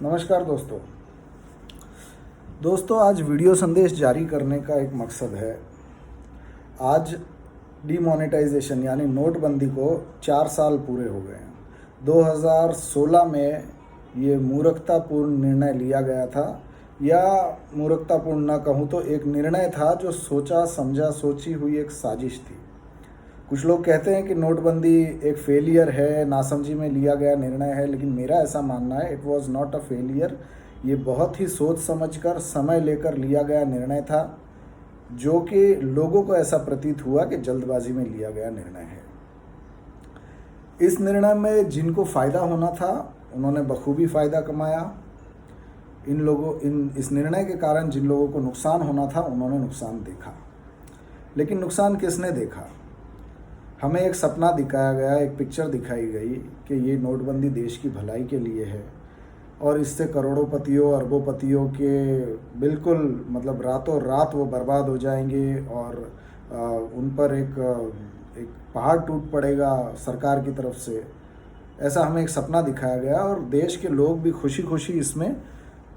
नमस्कार दोस्तों आज वीडियो संदेश जारी करने का एक मकसद है। आज डीमोनेटाइजेशन यानी नोटबंदी को 4 साल पूरे हो गए हैं। 2016 में ये मूर्खतापूर्ण निर्णय लिया गया था, या मूर्खतापूर्ण ना कहूँ तो एक निर्णय था जो सोचा समझा सोची हुई एक साजिश थी। कुछ लोग कहते हैं कि नोटबंदी एक फेलियर है, नासमझी में लिया गया निर्णय है, लेकिन मेरा ऐसा मानना है it was not a failure. ये बहुत ही सोच समझकर समय लेकर लिया गया निर्णय था, जो कि लोगों को ऐसा प्रतीत हुआ कि जल्दबाजी में लिया गया निर्णय है। इस निर्णय में जिनको फ़ायदा होना था उन्होंने बखूबी फ़ायदा कमाया। इस निर्णय के कारण जिन लोगों को नुकसान होना था उन्होंने नुकसान देखा। लेकिन नुकसान किसने देखा? हमें एक सपना दिखाया गया, एक पिक्चर दिखाई गई कि ये नोटबंदी देश की भलाई के लिए है और इससे करोड़ोंपतियों अरबोंपतियों के बिल्कुल मतलब रातों रात वो बर्बाद हो जाएंगे और उन पर एक पहाड़ टूट पड़ेगा सरकार की तरफ से। ऐसा हमें एक सपना दिखाया गया और देश के लोग भी खुशी खुशी इसमें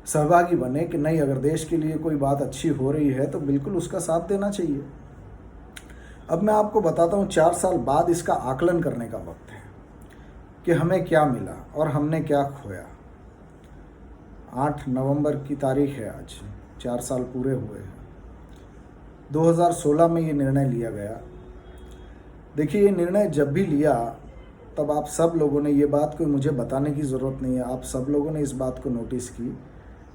सहभागी बने कि नहीं, अगर देश के लिए कोई बात अच्छी हो रही है तो बिल्कुल उसका साथ देना चाहिए। अब मैं आपको बताता हूँ 4 साल बाद इसका आकलन करने का वक्त है कि हमें क्या मिला और हमने क्या खोया। 8 नवंबर की तारीख है आज, 4 साल पूरे हुए हैं। 2016 में ये निर्णय लिया गया। देखिए, ये निर्णय जब भी लिया तब आप सब लोगों ने, ये बात कोई मुझे बताने की ज़रूरत नहीं है, आप सब लोगों ने इस बात को नोटिस की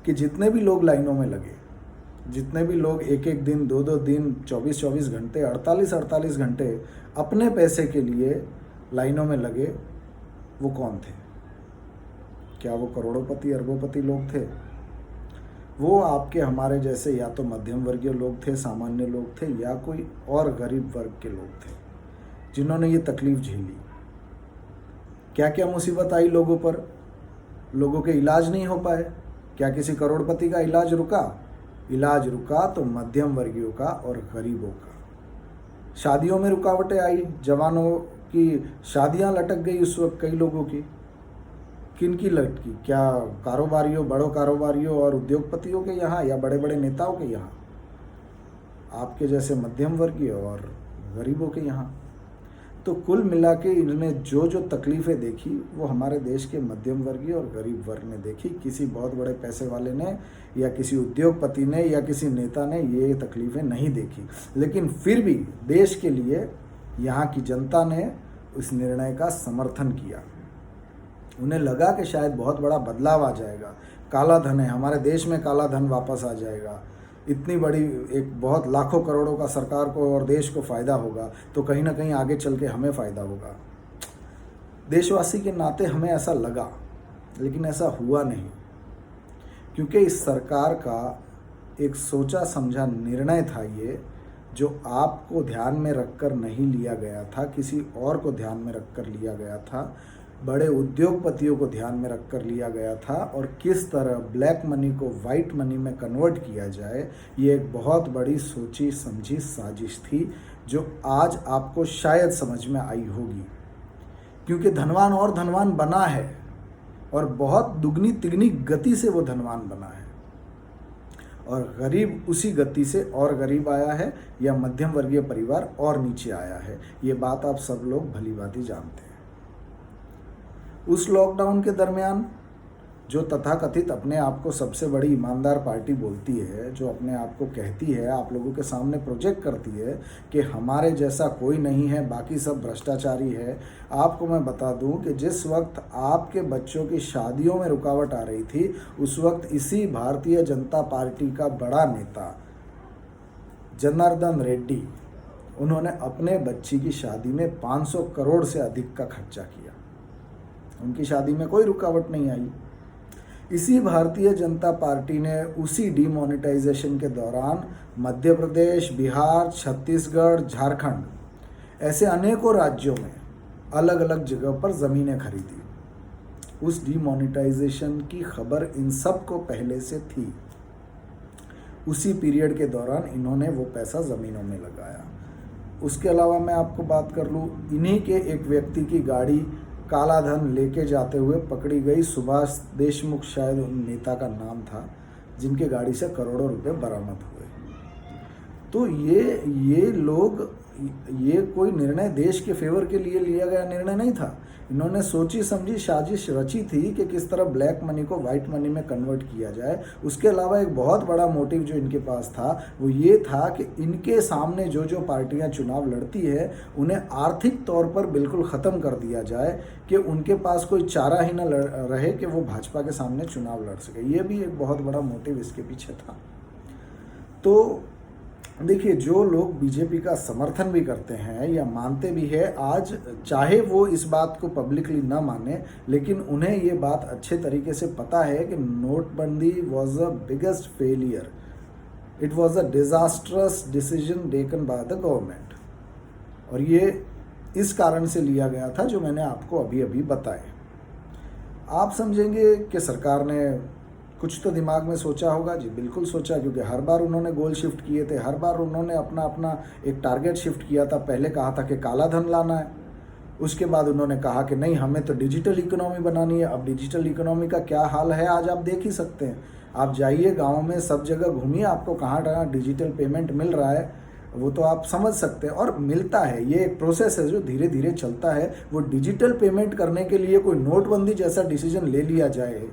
कि जितने भी लोग लाइनों में लगे, जितने भी लोग एक एक दिन, 2 दिन, 24 घंटे, 48 घंटे अपने पैसे के लिए लाइनों में लगे, वो कौन थे? क्या वो करोड़ोंपति अरबोंपति लोग थे? वो आपके हमारे जैसे या तो मध्यम वर्गीय लोग थे, सामान्य लोग थे, या कोई और गरीब वर्ग के लोग थे जिन्होंने ये तकलीफ झेली। क्या क्या मुसीबत आई लोगों पर? लोगों के इलाज नहीं हो पाए। क्या किसी करोड़पति का इलाज रुका? इलाज रुका तो मध्यम वर्गीयों का और गरीबों का। शादियों में रुकावटें आई, जवानों की शादियां लटक गई उस वक्त कई लोगों की। किन की लटकी? क्या कारोबारियों, बड़ों कारोबारियों और उद्योगपतियों के यहाँ, या बड़े बड़े नेताओं के यहाँ? आपके जैसे मध्यम वर्गीय और गरीबों के यहाँ। तो कुल मिला के इन्होंने जो जो तकलीफ़ें देखी वो हमारे देश के मध्यम वर्गीय और गरीब वर्ग ने देखी। किसी बहुत बड़े पैसे वाले ने या किसी उद्योगपति ने या किसी नेता ने ये तकलीफ़ें नहीं देखी। लेकिन फिर भी देश के लिए यहाँ की जनता ने इस निर्णय का समर्थन किया। उन्हें लगा कि शायद बहुत बड़ा बदलाव आ जाएगा, काला धन है हमारे देश में, काला धन वापस आ जाएगा, इतनी बड़ी एक बहुत लाखों करोड़ों का सरकार को और देश को फ़ायदा होगा, तो कहीं ना कहीं आगे चल के हमें फ़ायदा होगा। देशवासी के नाते हमें ऐसा लगा, लेकिन ऐसा हुआ नहीं, क्योंकि इस सरकार का एक सोचा समझा निर्णय था ये, जो आपको ध्यान में रखकर नहीं लिया गया था, किसी और को ध्यान में रखकर लिया गया था, बड़े उद्योगपतियों को ध्यान में रखकर लिया गया था। और किस तरह ब्लैक मनी को वाइट मनी में कन्वर्ट किया जाए, ये एक बहुत बड़ी सोची समझी साजिश थी, जो आज आपको शायद समझ में आई होगी। क्योंकि धनवान और धनवान बना है और बहुत दुगनी तिगनी गति से वो धनवान बना है, और गरीब उसी गति से और गरीब आया है, या मध्यम वर्गीय परिवार और नीचे आया है। ये बात आप सब लोग भली भांति जानते हैं। उस लॉकडाउन के दरमियान जो तथाकथित अपने आप को सबसे बड़ी ईमानदार पार्टी बोलती है, जो अपने आप को कहती है, आप लोगों के सामने प्रोजेक्ट करती है कि हमारे जैसा कोई नहीं है, बाकी सब भ्रष्टाचारी है, आपको मैं बता दूं कि जिस वक्त आपके बच्चों की शादियों में रुकावट आ रही थी, उस वक्त इसी भारतीय जनता पार्टी का बड़ा नेता जनार्दन रेड्डी, उन्होंने अपने बच्ची की शादी में 500 करोड़ से अधिक का खर्चा किया। उनकी शादी में कोई रुकावट नहीं आई। इसी भारतीय जनता पार्टी ने उसी डीमोनेटाइजेशन के दौरान मध्य प्रदेश, बिहार, छत्तीसगढ़, झारखंड, ऐसे अनेकों राज्यों में अलग अलग जगह पर ज़मीनें खरीदी। उस डीमोनेटाइजेशन की खबर इन सब को पहले से थी। उसी पीरियड के दौरान इन्होंने वो पैसा ज़मीनों में लगाया। उसके अलावा मैं आपको बात कर लूँ, इन्हीं के एक व्यक्ति की गाड़ी काला धन लेके जाते हुए पकड़ी गई। सुभाष देशमुख शायद उन नेता का नाम था, जिनके गाड़ी से करोड़ों रुपए बरामद हुए। तो ये लोग, ये कोई निर्णय देश के फेवर के लिए लिया गया निर्णय नहीं था। इन्होंने सोची समझी साजिश रची थी कि किस तरह ब्लैक मनी को वाइट मनी में कन्वर्ट किया जाए। उसके अलावा एक बहुत बड़ा मोटिव जो इनके पास था वो ये था कि इनके सामने जो जो पार्टियां चुनाव लड़ती है उन्हें आर्थिक तौर पर बिल्कुल ख़त्म कर दिया जाए, कि उनके पास कोई चारा ही न रहे कि वो भाजपा के सामने चुनाव लड़ सके। ये भी एक बहुत बड़ा मोटिव इसके पीछे था। तो देखिए, जो लोग बीजेपी का समर्थन भी करते हैं या मानते भी है आज, चाहे वो इस बात को पब्लिकली ना माने, लेकिन उन्हें ये बात अच्छे तरीके से पता है कि नोटबंदी was a biggest failure, it was a disastrous decision taken by the government. और ये इस कारण से लिया गया था जो मैंने आपको अभी अभी बताए। आप समझेंगे कि सरकार ने कुछ तो दिमाग में सोचा होगा। जी बिल्कुल सोचा, क्योंकि हर बार उन्होंने गोल शिफ्ट किए थे, हर बार उन्होंने अपना अपना एक टारगेट शिफ्ट किया था। पहले कहा था कि काला धन लाना है, उसके बाद उन्होंने कहा कि नहीं, हमें तो डिजिटल इकोनॉमी बनानी है। अब डिजिटल इकोनॉमी का क्या हाल है आज आप देख ही सकते हैं। आप जाइए गाँव में, सब जगह घूमिए, आपको कहाँ कहाँ डिजिटल पेमेंट मिल रहा है वो तो आप समझ सकते हैं। और मिलता है, ये एक प्रोसेस है जो धीरे धीरे चलता है। वो डिजिटल पेमेंट करने के लिए कोई नोटबंदी जैसा डिसीजन ले लिया जाए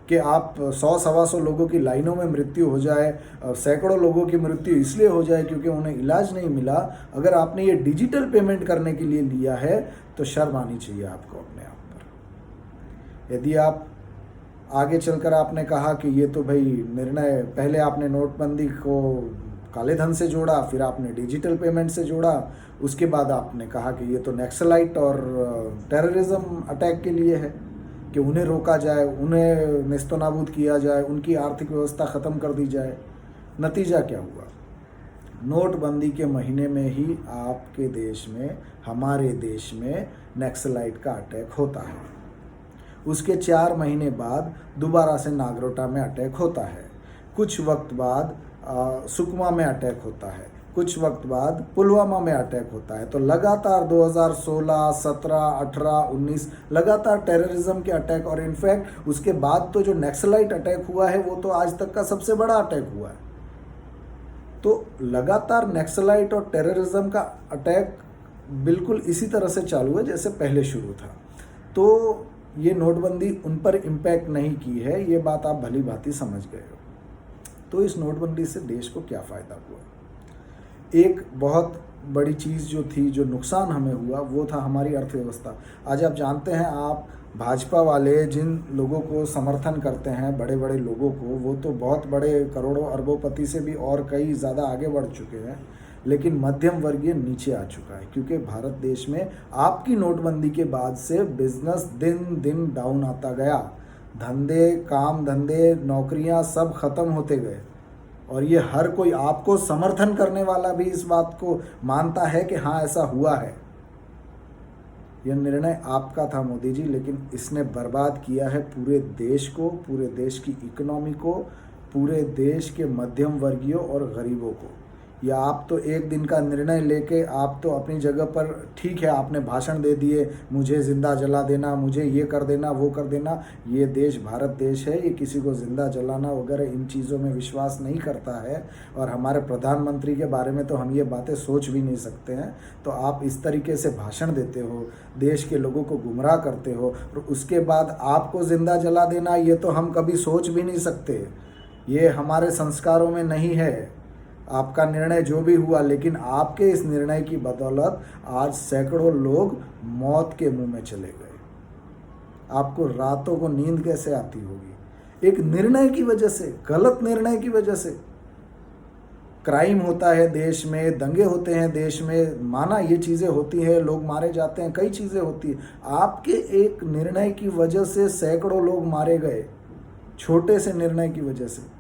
कि आप 100-125 लोगों की लाइनों में मृत्यु हो जाए, सैकड़ों लोगों की मृत्यु इसलिए हो जाए क्योंकि उन्हें इलाज नहीं मिला। अगर आपने ये डिजिटल पेमेंट करने के लिए लिया है तो शर्म आनी चाहिए आपको अपने आप पर। यदि आप आगे चलकर आपने कहा कि ये तो भाई निर्णय, पहले आपने नोटबंदी को काले धन से जोड़ा, फिर आपने डिजिटल पेमेंट से जोड़ा, उसके बाद आपने कहा कि ये तो नक्सलाइट और टेररिज्म अटैक के लिए है, कि उन्हें रोका जाए, उन्हें नेस्तनाबूद किया जाए, उनकी आर्थिक व्यवस्था ख़त्म कर दी जाए। नतीजा क्या हुआ? नोटबंदी के महीने में ही आपके देश में, हमारे देश में नक्सलाइट का अटैक होता है। उसके 4 महीने बाद दोबारा से नागरोटा में अटैक होता है। कुछ वक्त बाद सुकमा में अटैक होता है। कुछ वक्त बाद पुलवामा में अटैक होता है। तो लगातार 2016, 17, 18, 19 लगातार टेररिज्म के अटैक, और इनफैक्ट उसके बाद तो जो नक्सलाइट अटैक हुआ है वो तो आज तक का सबसे बड़ा अटैक हुआ है। तो लगातार नक्सलाइट और टेररिज्म का अटैक बिल्कुल इसी तरह से चालू है जैसे पहले शुरू था। तो ये नोटबंदी उन पर इम्पैक्ट नहीं की है, ये बात आप भली भांति समझ गए हो। तो इस नोटबंदी से देश को क्या फ़ायदा हुआ? एक बहुत बड़ी चीज़ जो थी, जो नुकसान हमें हुआ, वो था हमारी अर्थव्यवस्था। आज आप जानते हैं, आप भाजपा वाले जिन लोगों को समर्थन करते हैं, बड़े बड़े लोगों को, वो तो बहुत बड़े करोड़ों अरबोंपति से भी और कई ज़्यादा आगे बढ़ चुके हैं, लेकिन मध्यम वर्गीय नीचे आ चुका है। क्योंकि भारत देश में आपकी नोटबंदी के बाद से बिजनेस दिन दिन डाउन आता गया। धंधे, काम धंधे, नौकरियां सब ख़त्म होते गए। और ये हर कोई आपको समर्थन करने वाला भी इस बात को मानता है कि हाँ ऐसा हुआ है। यह निर्णय आपका था मोदी जी, लेकिन इसने बर्बाद किया है पूरे देश को, पूरे देश की इकोनॉमी को, पूरे देश के मध्यम वर्गीयों और गरीबों को। या आप तो एक दिन का निर्णय लेके आप तो अपनी जगह पर ठीक है, आपने भाषण दे दिए, मुझे ज़िंदा जला देना, मुझे ये कर देना, वो कर देना। ये देश भारत देश है, ये किसी को ज़िंदा जलाना वगैरह इन चीज़ों में विश्वास नहीं करता है। और हमारे प्रधानमंत्री के बारे में तो हम ये बातें सोच भी नहीं सकते हैं। तो आप इस तरीके से भाषण देते हो, देश के लोगों को गुमराह करते हो, और उसके बाद आपको ज़िंदा जला देना, ये तो हम कभी सोच भी नहीं सकते। ये हमारे संस्कारों में नहीं है। आपका निर्णय जो भी हुआ, लेकिन आपके इस निर्णय की बदौलत आज सैकड़ों लोग मौत के मुंह में चले गए। आपको रातों को नींद कैसे आती होगी? एक निर्णय की वजह से, गलत निर्णय की वजह से। क्राइम होता है देश में, दंगे होते हैं देश में, माना ये चीज़ें होती हैं, लोग मारे जाते हैं, कई चीज़ें होती हैं। आपके एक निर्णय की वजह से सैकड़ों लोग मारे गए, छोटे से निर्णय की वजह से।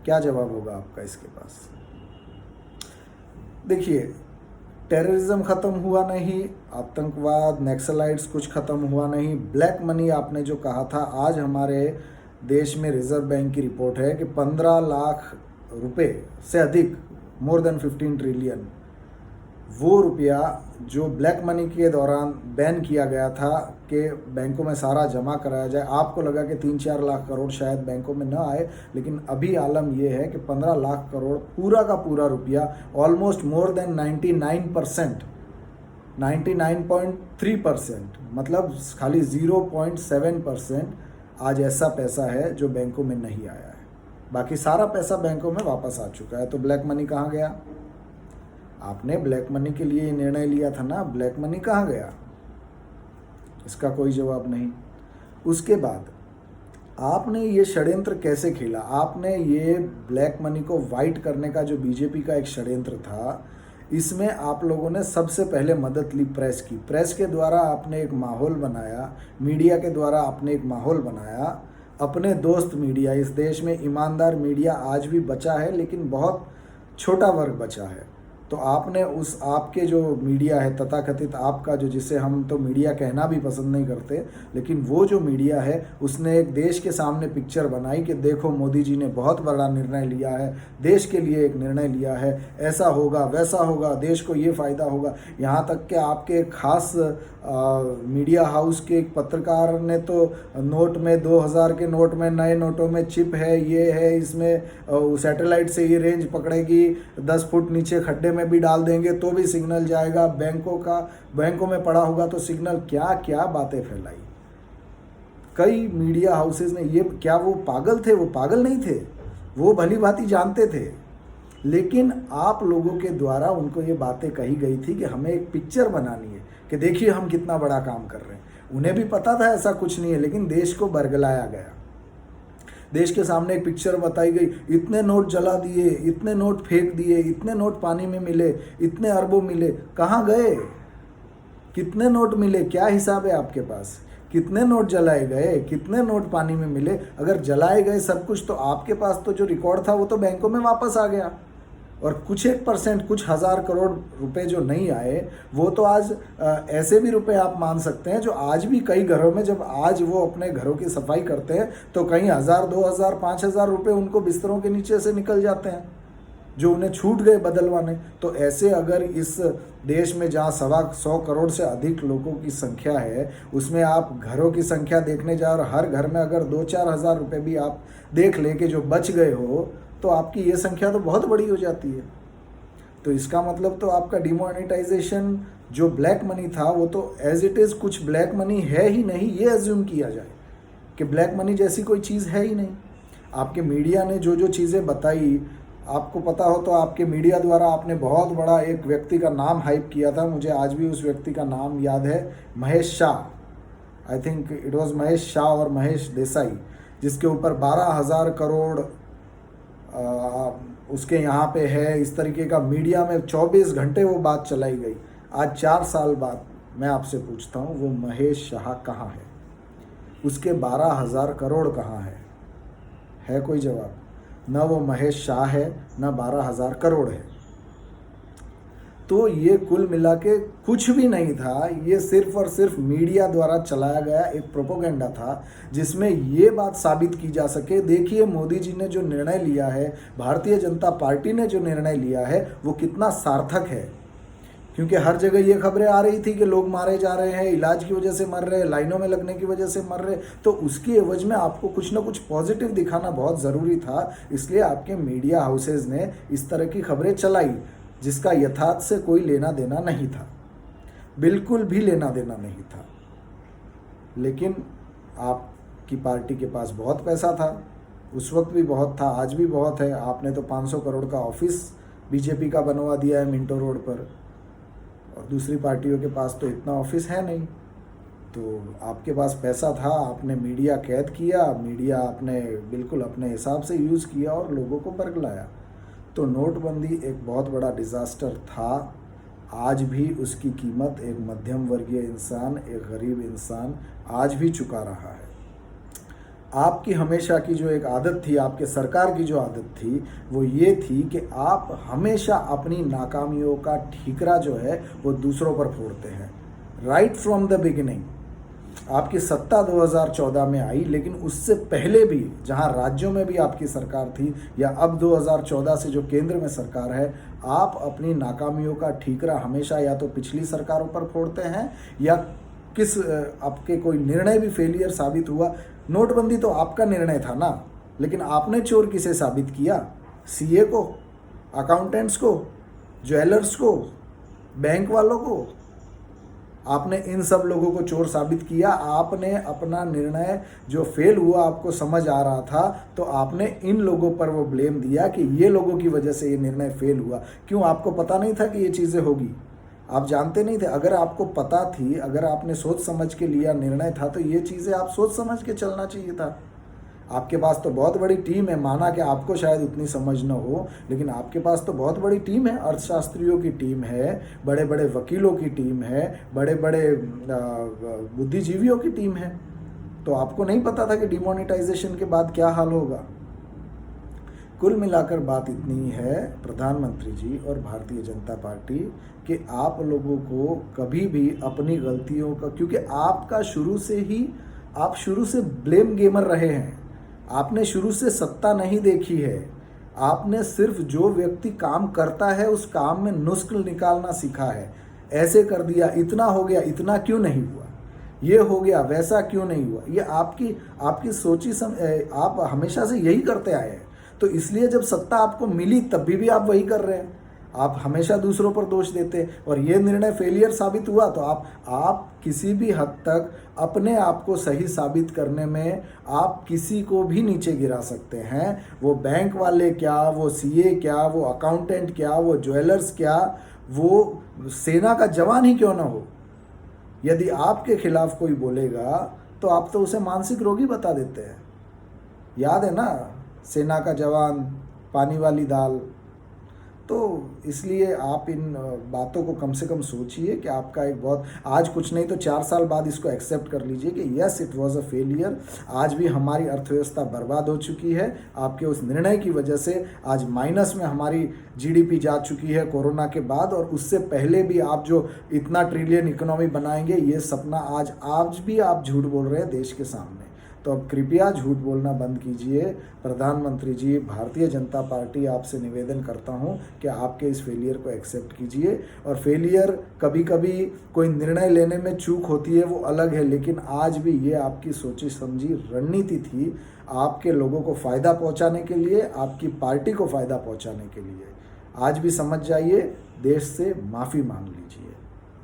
क्या जवाब होगा आपका इसके पास? देखिए, टेररिज्म ख़त्म हुआ नहीं, आतंकवाद, नक्सलाइट्स कुछ ख़त्म हुआ नहीं, ब्लैक मनी आपने जो कहा था, आज हमारे देश में रिजर्व बैंक की रिपोर्ट है कि 15 लाख रुपए से अधिक, मोर देन 15 ट्रिलियन वो रुपया जो ब्लैक मनी के दौरान बैन किया गया था कि बैंकों में सारा जमा कराया जाए, आपको लगा कि 3-4 लाख करोड़ शायद बैंकों में ना आए, लेकिन अभी आलम ये है कि 15 लाख करोड़ पूरा का पूरा रुपया, ऑलमोस्ट मोर देन 99%, 99.3%, मतलब खाली 0.7% आज ऐसा पैसा है जो बैंकों में नहीं आया है। बाकी सारा पैसा बैंकों में वापस आ चुका है। तो ब्लैक मनी कहाँ गया? आपने ब्लैक मनी के लिए निर्णय लिया था ना, ब्लैक मनी कहाँ गया? इसका कोई जवाब नहीं। उसके बाद आपने ये षड्यंत्र कैसे खेला? आपने ये ब्लैक मनी को वाइट करने का जो बीजेपी का एक षड्यंत्र था, इसमें आप लोगों ने सबसे पहले मदद ली प्रेस की। प्रेस के द्वारा आपने एक माहौल बनाया, मीडिया के द्वारा आपने एक माहौल बनाया। अपने दोस्त मीडिया, इस देश में ईमानदार मीडिया आज भी बचा है, लेकिन बहुत छोटा वर्ग बचा है। तो आपने उस आपके जो मीडिया है तथाकथित आपका, जो जिसे हम तो मीडिया कहना भी पसंद नहीं करते, लेकिन वो जो मीडिया है उसने एक देश के सामने पिक्चर बनाई कि देखो मोदी जी ने बहुत बड़ा निर्णय लिया है, देश के लिए एक निर्णय लिया है, ऐसा होगा वैसा होगा, देश को ये फ़ायदा होगा। यहाँ तक कि आपके खास मीडिया हाउस के एक पत्रकार ने तो नोट में 2000 के नोट में, नए नोटों में चिप है, ये है, इसमें सैटेलाइट से ये रेंज पकड़ेगी, 10 फुट नीचे खड्डे में भी डाल देंगे तो भी सिग्नल जाएगा, बैंकों में पड़ा होगा तो सिग्नल, क्या क्या बातें फैलाई। कई मीडिया हाउसेस ने ये, क्या वो पागल थे? वो पागल नहीं थे, वो भली भांति जानते थे, लेकिन आप लोगों के द्वारा उनको ये बातें कही गई थी कि हमें एक पिक्चर बनानी है कि देखिए हम कितना बड़ा काम कर रहे हैं। उन्हें भी पता था ऐसा कुछ नहीं है, लेकिन देश को बरगलाया गया। देश के सामने एक पिक्चर बताई गई, इतने नोट जला दिए, इतने नोट फेंक दिए, इतने नोट पानी में मिले, इतने अरबों मिले, कहाँ गए? कितने नोट मिले? क्या हिसाब है आपके पास? कितने नोट जलाए गए, कितने नोट पानी में मिले? अगर जलाए गए सब कुछ, तो आपके पास तो जो रिकॉर्ड था वो तो बैंकों में वापस आ गया। और कुछ 1%, कुछ 1000 करोड़ रुपए जो नहीं आए, वो तो आज ऐसे भी रुपए आप मान सकते हैं जो आज भी कई घरों में, जब आज वो अपने घरों की सफाई करते हैं तो कहीं 1000, 2000, 5000 रुपए उनको बिस्तरों के नीचे से निकल जाते हैं, जो उन्हें छूट गए बदलवाने। तो ऐसे अगर इस देश में जहाँ 125 करोड़ से अधिक लोगों की संख्या है, उसमें आप घरों की संख्या देखने जाओ और हर घर में अगर 2-4 हज़ार रुपये भी आप देख लें कि जो बच गए हो, तो आपकी ये संख्या तो बहुत बड़ी हो जाती है। तो इसका मतलब तो आपका डिमोनेटाइजेशन जो ब्लैक मनी था वो तो एज इट इज़ कुछ ब्लैक मनी है ही नहीं, ये एज्यूम किया जाए कि ब्लैक मनी जैसी कोई चीज़ है ही नहीं। आपके मीडिया ने जो जो चीज़ें बताई, आपको पता हो तो आपके मीडिया द्वारा आपने बहुत बड़ा एक व्यक्ति का नाम हाइप किया था, मुझे आज भी उस व्यक्ति का नाम याद है, Mahesh Shah. I think it was Mahesh Shah और महेश देसाई, जिसके ऊपर 12,000 करोड़ उसके यहाँ पे है। इस तरीके का मीडिया में 24 घंटे वो बात चलाई गई। आज 4 साल बाद मैं आपसे पूछता हूँ, वो महेश शाह कहाँ है? उसके 12,000 करोड़ कहाँ है कोई जवाब? न वो महेश शाह है, न 12,000 करोड़ है। तो ये कुल मिला के कुछ भी नहीं था, ये सिर्फ और सिर्फ मीडिया द्वारा चलाया गया एक प्रोपोगेंडा था, जिसमें ये बात साबित की जा सके, देखिए मोदी जी ने जो निर्णय लिया है, भारतीय जनता पार्टी ने जो निर्णय लिया है, वो कितना सार्थक है। क्योंकि हर जगह ये खबरें आ रही थी कि लोग मारे जा रहे हैं, इलाज की वजह से मर रहे हैं, लाइनों में लगने की वजह से मर रहे, तो उसकी एवज में आपको कुछ ना कुछ पॉजिटिव दिखाना बहुत ज़रूरी था। इसलिए आपके मीडिया हाउसेज ने इस तरह की खबरें चलाई, जिसका यथार्थ से कोई लेना देना नहीं था, बिल्कुल भी लेना देना नहीं था। लेकिन आपकी पार्टी के पास बहुत पैसा था, उस वक्त भी बहुत था, आज भी बहुत है। आपने तो 500 करोड़ का ऑफिस बीजेपी का बनवा दिया है मिंटो रोड पर, और दूसरी पार्टियों के पास तो इतना ऑफिस है नहीं। तो आपके पास पैसा था, आपने मीडिया कैद किया, मीडिया आपने बिल्कुल अपने हिसाब से यूज़ किया और लोगों को बरगलाया। तो नोटबंदी एक बहुत बड़ा डिज़ास्टर था। आज भी उसकी कीमत एक मध्यम वर्गीय इंसान, एक गरीब इंसान आज भी चुका रहा है। आपकी हमेशा की जो एक आदत थी, आपके सरकार की जो आदत थी, वो ये थी कि आप हमेशा अपनी नाकामियों का ठीकरा जो है वो दूसरों पर फोड़ते हैं। राइट फ्रॉम द बिगिनिंग आपकी सत्ता 2014 में आई, लेकिन उससे पहले भी जहां राज्यों में भी आपकी सरकार थी, या अब 2014 से जो केंद्र में सरकार है, आप अपनी नाकामियों का ठीकरा हमेशा या तो पिछली सरकारों पर फोड़ते हैं या किस आपके कोई निर्णय भी फेलियर साबित हुआ। नोटबंदी तो आपका निर्णय था ना, लेकिन आपने चोर किसे साबित किया? सीए को, अकाउंटेंट्स को, ज्वेलर्स को, बैंक वालों को। आपने इन सब लोगों को चोर साबित किया। आपने अपना निर्णय जो फेल हुआ आपको समझ आ रहा था, तो आपने इन लोगों पर वो ब्लेम दिया कि ये लोगों की वजह से ये निर्णय फेल हुआ। क्यों? आपको पता नहीं था कि ये चीज़ें होगी? आप जानते नहीं थे? अगर आपको पता थी, अगर आपने सोच समझ के लिया निर्णय था, तो ये चीज़ें आप सोच समझ के चलना चाहिए था। आपके पास तो बहुत बड़ी टीम है, माना कि आपको शायद उतनी समझ न हो, लेकिन आपके पास तो बहुत बड़ी टीम है। अर्थशास्त्रियों की टीम है, बड़े बड़े वकीलों की टीम है, बड़े बड़े बुद्धिजीवियों की टीम है। तो आपको नहीं पता था कि डिमोनेटाइजेशन के बाद क्या हाल होगा? कुल मिलाकर बात इतनी है प्रधानमंत्री जी और भारतीय जनता पार्टी कि आप लोगों को कभी भी अपनी गलतियों का, क्योंकि आपका आप शुरू से ब्लेम गेमर रहे हैं। आपने शुरू से सत्ता नहीं देखी है। आपने सिर्फ जो व्यक्ति काम करता है उस काम में नुस्ख निकालना सीखा है। ऐसे कर दिया, इतना हो गया, इतना क्यों नहीं हुआ, ये हो गया, वैसा क्यों नहीं हुआ। ये आपकी आप हमेशा से यही करते आए हैं। तो इसलिए जब सत्ता आपको मिली तब भी आप वही कर रहे हैं। आप हमेशा दूसरों पर दोष देते हैं और ये निर्णय फेलियर साबित हुआ तो आप किसी भी हद तक अपने आप को सही साबित करने में आप किसी को भी नीचे गिरा सकते हैं। वो बैंक वाले क्या, वो सीए क्या, वो अकाउंटेंट क्या, वो ज्वेलर्स क्या, वो सेना का जवान ही क्यों ना हो। यदि आपके खिलाफ कोई बोलेगा तो आप तो उसे मानसिक रोगी बता देते हैं। याद है ना, सेना का जवान, पानी वाली दाल। तो इसलिए आप इन बातों को कम से कम सोचिए कि आपका एक बहुत, आज कुछ नहीं तो 4 साल बाद इसको एक्सेप्ट कर लीजिए कि yes it was a failure. आज भी हमारी अर्थव्यवस्था बर्बाद हो चुकी है आपके उस निर्णय की वजह से। आज माइनस में हमारी जीडीपी जा चुकी है कोरोना के बाद, और उससे पहले भी आप जो इतना ट्रिलियन इकोनॉमी बनाएंगे, ये सपना आज भी आप झूठ बोल रहे हैं देश के सामने। तो अब कृपया झूठ बोलना बंद कीजिए। प्रधानमंत्री जी, भारतीय जनता पार्टी आपसे निवेदन करता हूं कि आपके इस फेलियर को एक्सेप्ट कीजिए। और फेलियर कभी कभी कोई निर्णय लेने में चूक होती है, वो अलग है, लेकिन आज भी ये आपकी सोची समझी रणनीति थी आपके लोगों को फ़ायदा पहुंचाने के लिए, आपकी पार्टी को फ़ायदा पहुंचाने के लिए। आज भी समझ जाइए, देश से माफ़ी मांग लीजिए।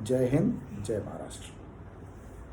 जय हिंद, जय महाराष्ट्र।